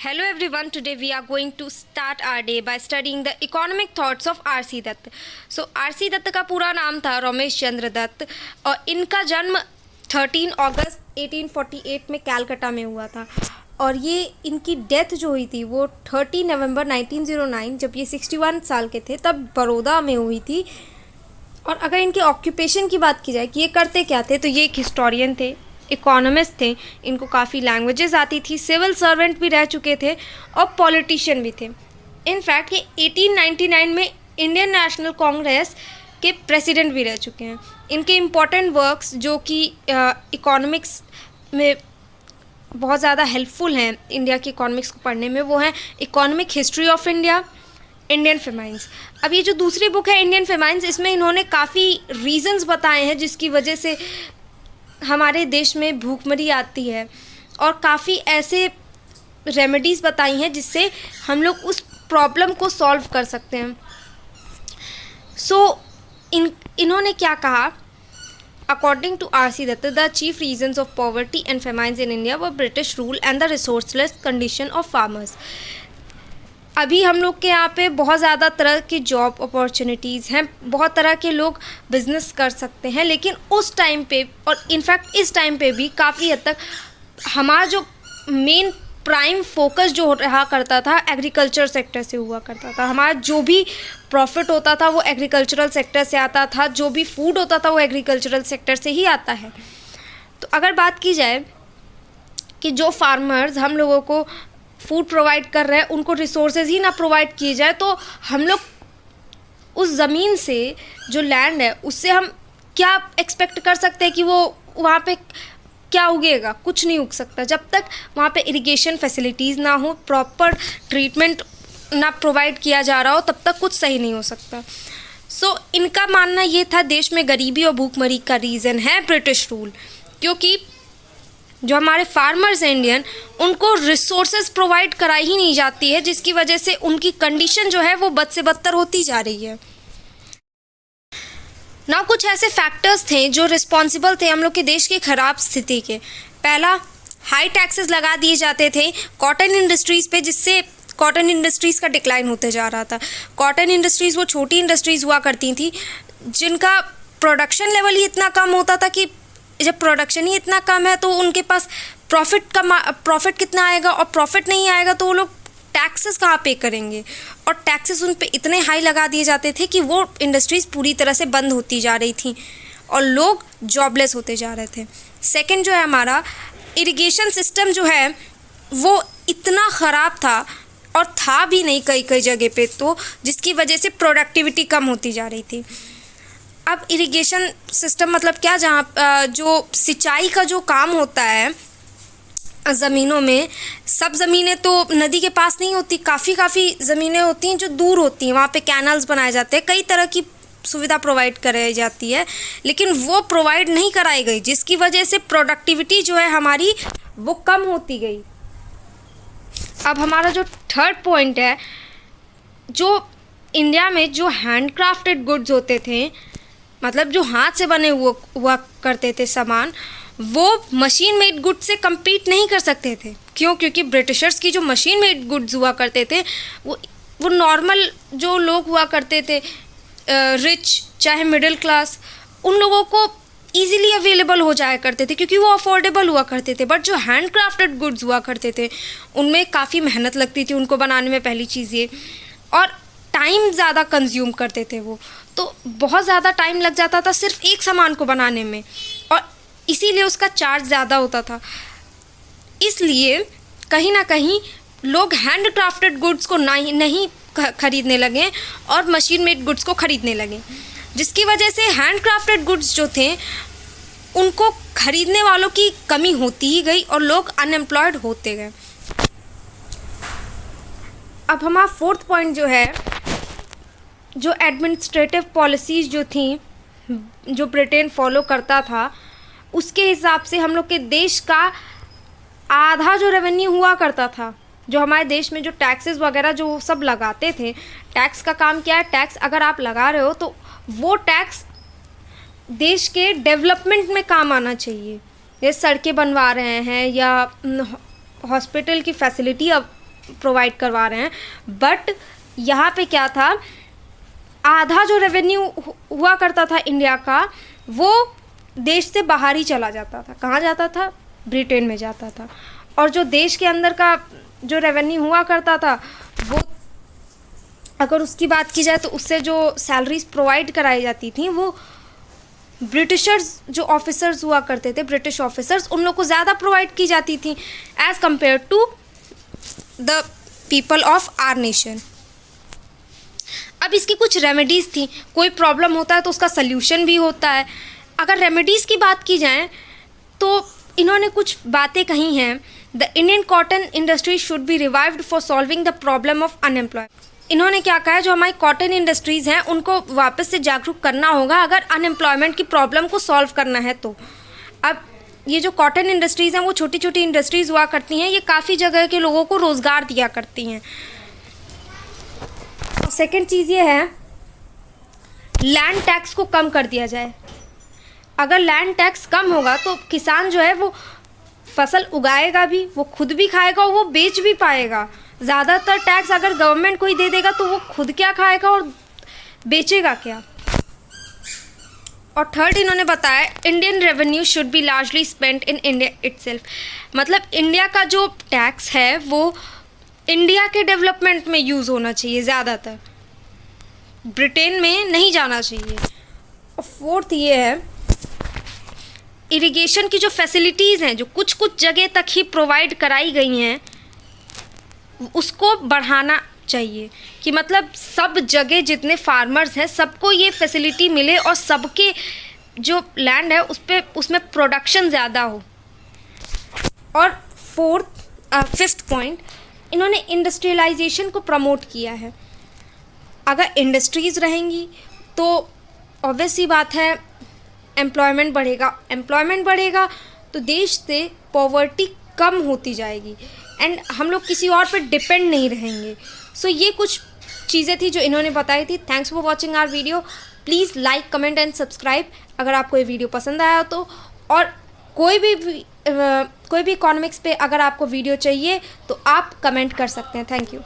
Hello everyone, today we are going to start our day by studying the economic thoughts of R.C. Dutt. So R.C. Dutt का पूरा नाम था रमेश चंद्र दत्त और इनका जन्म 13 अगस्त 1848 में कैलकाटा में हुआ था और ये इनकी डेथ जो हुई थी वो 30 नवंबर 1909 जब ये 61 साल के थे तब बड़ौदा में हुई थी। और अगर इनके ऑक्यूपेशन की बात की जाए कि ये करते क्या थे, तो ये एक हिस्टोरियन थे, इकोनॉमिस्ट थे, इनको काफ़ी लैंग्वेजेस आती थी, सिविल सर्वेंट भी रह चुके थे और पॉलिटिशियन भी थे। इनफैक्ट ये 1899 में इंडियन नेशनल कांग्रेस के प्रेसिडेंट भी रह चुके हैं। इनके इम्पॉर्टेंट वर्क्स जो कि इकोनॉमिक्स में बहुत ज़्यादा हेल्पफुल हैं इंडिया की इकोनॉमिक्स को पढ़ने में, वो हैं economic history of India, Indian famines. अब ये जो दूसरी बुक है इंडियन फेमाइन्स, इसमें इन्होंने काफ़ी रीजंस बताए हैं जिसकी वजह से हमारे देश में भूखमरी आती है और काफ़ी ऐसे रेमेडीज़ बताई हैं जिससे हम लोग उस प्रॉब्लम को सॉल्व कर सकते हैं। इन्होंने क्या कहा, according to R.C. Dutt the chief reasons of poverty and famines in India were British rule and the resourceless condition of farmers. अभी हम लोग के यहाँ पे बहुत ज़्यादा तरह की जॉब अपॉर्चुनिटीज़ हैं, बहुत तरह के लोग बिज़नेस कर सकते हैं, लेकिन उस टाइम पे और इनफैक्ट इस टाइम पे भी काफ़ी हद तक हमारा जो मेन प्राइम फोकस जो रहा करता था एग्रीकल्चर सेक्टर से हुआ करता था। हमारा जो भी प्रॉफिट होता था वो एग्रीकल्चरल सेक्टर से आता था, जो भी फूड होता था वो एग्रीकल्चरल सेक्टर से ही आता है। तो अगर बात की जाए कि जो फार्मर्स हम लोगों को फूड प्रोवाइड कर रहे हैं उनको रिसोर्सेज ही ना प्रोवाइड किए जाए तो हम लोग उस ज़मीन से, जो लैंड है, उससे हम क्या एक्सपेक्ट कर सकते हैं कि वो वहाँ पे क्या उगेगा? कुछ नहीं उग सकता जब तक वहाँ पे इरिगेशन फैसिलिटीज़ ना हो, प्रॉपर ट्रीटमेंट ना प्रोवाइड किया जा रहा हो, तब तक कुछ सही नहीं हो सकता। इनका मानना ये था देश में गरीबी और भूखमरी का रीज़न है ब्रिटिश रूल, क्योंकि जो हमारे फार्मर्स हैं इंडियन, उनको रिसोर्सेज प्रोवाइड कराई ही नहीं जाती है, जिसकी वजह से उनकी कंडीशन जो है वो बद से बदतर होती जा रही है। ना कुछ ऐसे फैक्टर्स थे जो रिस्पॉन्सिबल थे हम लोग के देश की ख़राब स्थिति के। पहला, हाई टैक्सेस लगा दिए जाते थे कॉटन इंडस्ट्रीज़ पे, जिससे कॉटन इंडस्ट्रीज़ का डिक्लाइन होते जा रहा था। कॉटन इंडस्ट्रीज़ वो छोटी इंडस्ट्रीज़ हुआ करती थी जिनका प्रोडक्शन लेवल ही इतना कम होता था कि जब प्रोडक्शन ही इतना कम है तो उनके पास प्रॉफिट कितना आएगा, और प्रॉफिट नहीं आएगा तो वो लोग टैक्सेस कहाँ पे करेंगे, और टैक्सेस उन पे इतने हाई लगा दिए जाते थे कि वो इंडस्ट्रीज़ पूरी तरह से बंद होती जा रही थी और लोग जॉबलेस होते जा रहे थे। सेकंड जो है हमारा इरिगेशन सिस्टम जो है वो इतना ख़राब था, और था भी नहीं कई कई जगह पे, तो जिसकी वजह से प्रोडक्टिविटी कम होती जा रही थी। अब इरिगेशन सिस्टम मतलब क्या, जहाँ जो सिंचाई का जो काम होता है ज़मीनों में, सब ज़मीनें तो नदी के पास नहीं होती, काफ़ी ज़मीनें होती हैं जो दूर होती हैं, वहाँ पे कैनल्स बनाए जाते हैं, कई तरह की सुविधा प्रोवाइड कराई जाती है, लेकिन वो प्रोवाइड नहीं कराई गई, जिसकी वजह से प्रोडक्टिविटी जो है हमारी वो कम होती गई। अब हमारा जो थर्ड पॉइंट है, जो इंडिया में जो हैंडक्राफ्टेड गुड्स होते थे, मतलब जो हाथ से बने हुआ करते थे सामान, वो मशीन मेड गुड्स से compete नहीं कर सकते थे। क्यों? क्योंकि ब्रिटिशर्स की जो मशीन मेड गुड्स हुआ करते थे वो नॉर्मल जो लोग हुआ करते थे, रिच चाहे मिडिल क्लास, उन लोगों को ईज़िली अवेलेबल हो जाया करते थे क्योंकि वो अफोर्डेबल हुआ करते थे। बट जो हैंड क्राफ्टेड गुड्स हुआ करते थे उनमें काफ़ी मेहनत लगती थी उनको बनाने में, पहली चीज़ ये, और टाइम ज़्यादा कंज्यूम करते थे वो, तो बहुत ज़्यादा टाइम लग जाता था सिर्फ एक सामान को बनाने में, और इसीलिए उसका चार्ज ज़्यादा होता था। इसलिए कहीं ना कहीं लोग हैंड क्राफ्टेड गुड्स को नहीं खरीदने लगे और मशीन मेड गुड्स को खरीदने लगे, जिसकी वजह से हैंड क्राफ्टेड गुड्स जो थे उनको खरीदने वालों की कमी होती ही गई और लोग अनएम्प्लॉयड होते गए। अब हमारा फोर्थ पॉइंट जो है, जो एडमिनिस्ट्रेटिव पॉलिसीज़ जो थी जो ब्रिटेन फॉलो करता था, उसके हिसाब से हम लोग के देश का आधा जो रेवेन्यू हुआ करता था, जो हमारे देश में जो टैक्सेस वगैरह जो सब लगाते थे, टैक्स का काम क्या है, टैक्स अगर आप लगा रहे हो तो वो टैक्स देश के डेवलपमेंट में काम आना चाहिए। ये सड़कें बनवा रहे हैं या हॉस्पिटल की फैसिलिटी अब प्रोवाइड करवा रहे हैं, बट यहाँ पे क्या था, आधा जो रेवेन्यू हुआ करता था इंडिया का वो देश से बाहर ही चला जाता था। कहाँ जाता था? ब्रिटेन में जाता था। और जो देश के अंदर का जो रेवेन्यू हुआ करता था वो, अगर उसकी बात की जाए तो उससे जो सैलरीज प्रोवाइड कराई जाती थी वो ब्रिटिशर्स जो ऑफिसर्स हुआ करते थे, ब्रिटिश ऑफिसर्स, उन लोग को ज़्यादा प्रोवाइड की जाती थी as compare to the people of our nation. अब इसकी कुछ रेमेडीज़ थी। कोई प्रॉब्लम होता है तो उसका सल्यूशन भी होता है। अगर रेमेडीज़ की बात की जाए तो इन्होंने कुछ बातें कही हैं। The Indian cotton industry should be revived for solving the problem of unemployment. इन्होंने क्या कहा है, जो हमारी कॉटन इंडस्ट्रीज़ हैं उनको वापस से जागरूक करना होगा अगर अनएम्प्लॉयमेंट की प्रॉब्लम को सॉल्व करना है तो। अब ये जो कॉटन इंडस्ट्रीज़ हैं वो छोटी छोटी इंडस्ट्रीज़ हुआ करती हैं, ये काफ़ी जगह के लोगों को रोज़गार दिया करती हैं। सेकेंड चीज़ ये है, लैंड टैक्स को कम कर दिया जाए। अगर लैंड टैक्स कम होगा तो किसान जो है वो फसल उगाएगा भी, वो खुद भी खाएगा और वो बेच भी पाएगा। ज़्यादातर टैक्स अगर गवर्नमेंट को ही दे देगा तो वो खुद क्या खाएगा और बेचेगा क्या। और थर्ड इन्होंने बताया, Indian revenue should be largely spent in India itself. मतलब इंडिया का जो टैक्स है वो इंडिया के डेवलपमेंट में यूज़ होना चाहिए, ज़्यादातर ब्रिटेन में नहीं जाना चाहिए। और फोर्थ ये है, इरिगेशन की जो फैसिलिटीज़ हैं जो कुछ कुछ जगह तक ही प्रोवाइड कराई गई हैं उसको बढ़ाना चाहिए, कि मतलब सब जगह जितने फार्मर्स हैं सबको ये फैसिलिटी मिले और सबके जो लैंड है उसमें प्रोडक्शन ज़्यादा हो। और फिफ्थ पॉइंट, इन्होंने इंडस्ट्रियलाइजेशन को प्रमोट किया है। अगर इंडस्ट्रीज़ रहेंगी तो ऑब्वियस सी बात है एम्प्लॉयमेंट बढ़ेगा तो देश से पॉवर्टी कम होती जाएगी एंड हम लोग किसी और पर डिपेंड नहीं रहेंगे। सो ये कुछ चीज़ें थी जो इन्होंने बताई थी। Thanks for watching our video. Please like, comment and subscribe अगर आपको ये वीडियो पसंद आया तो। और कोई भी इकोनॉमिक्स पे अगर आपको वीडियो चाहिए तो आप कमेंट कर सकते हैं। Thank you.